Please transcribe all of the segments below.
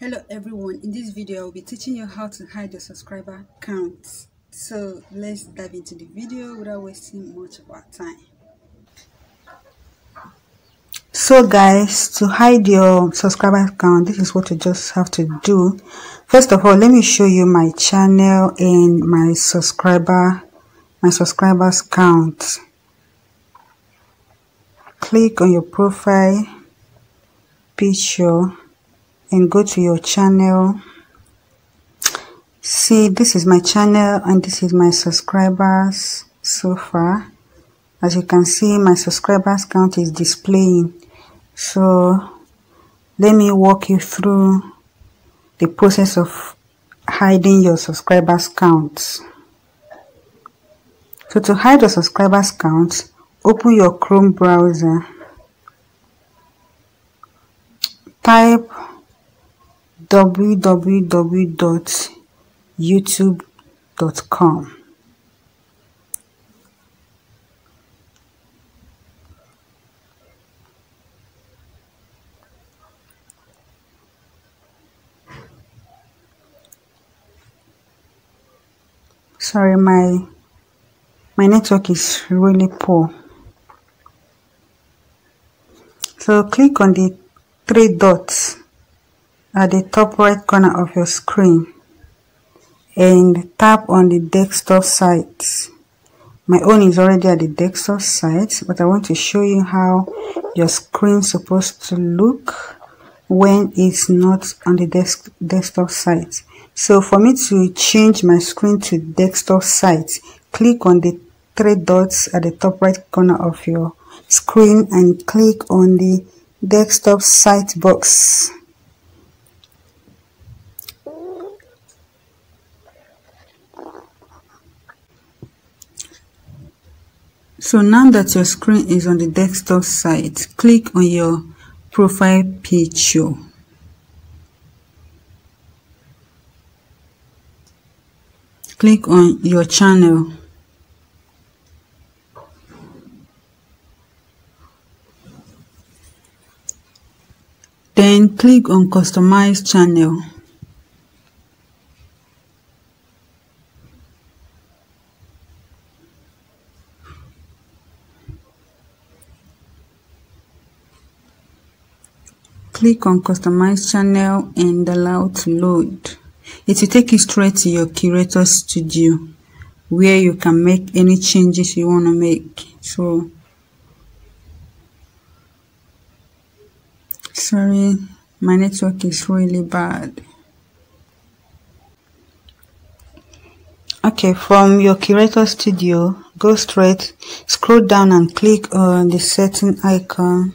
Hello everyone, in this video I'll be teaching you how to hide your subscriber count. So let's dive into the video without wasting much of our time. So guys, to hide your subscriber count, this is what you just have to do. First of all, let me show you my channel and my subscribers count. Click on your profile picture and go to your channel. See, this is my channel and this is my subscribers so far. As you can see, my subscribers count is displaying. So let me walk you through the process of hiding your subscribers count. So to hide your subscribers count, open your Chrome browser. Type www.youtube.com. Sorry, my network is really poor. So click on the three dots at the top right corner of your screen and tap on the desktop site. My own is already at the desktop site, but I want to show you how your screen is supposed to look when it's not on the desktop site. So for me to change my screen to desktop site, click on the three dots at the top right corner of your screen and click on the desktop site box. So now that your screen is on the desktop site, click on your profile picture. Click on your channel. Then click on Customize Channel. Click on Customize Channel and allow to load. It will take you straight to your Curator Studio where you can make any changes you want to make. So, sorry, my network is really bad. Okay, from your Curator Studio, go straight, scroll down and click on the setting icon.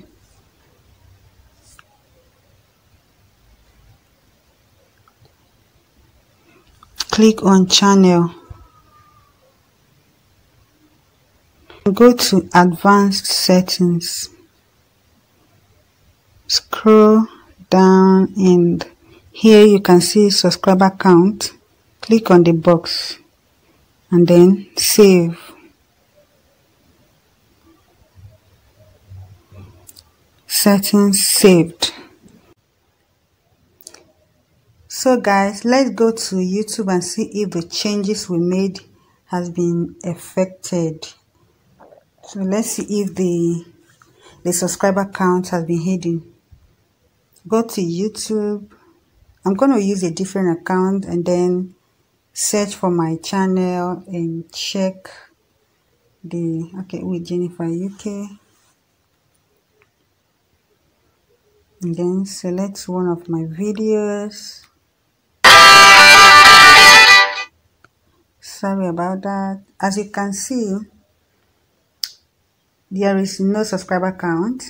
Click on Channel. Go to Advanced Settings. Scroll down and here you can see subscriber count. Click on the box and then save. Settings saved. So guys, let's go to YouTube and see if the changes we made has been affected. So let's see if the subscriber count has been hidden. Go to YouTube. I'm going to use a different account and then search for my channel and check with Jennifer UK. And then select one of my videos. Sorry about that. As you can see, there is no subscriber count.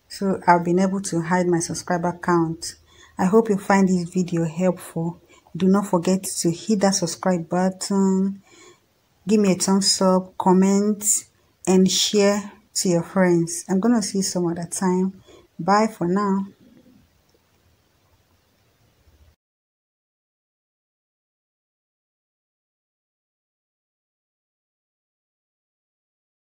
So I've been able to hide my subscriber count. I hope you find this video helpful. Do not forget to hit that subscribe button. Give me a thumbs up, comment, and share to your friends. I'm going to see you some other time. Bye for now.